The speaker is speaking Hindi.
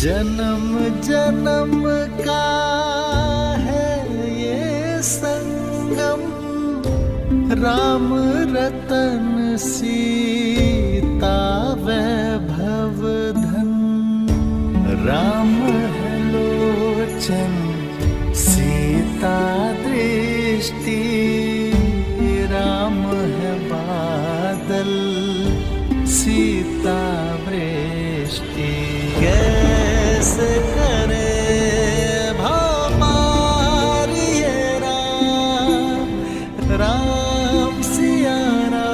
जन्म जन्म का है ये संगम, राम रतन सीता वैभव धन। राम है लोचन सीता दृष्टि, राम है बादल सीता वृष्टि। कैसे करे भमारी ये राम, राम सिया राम।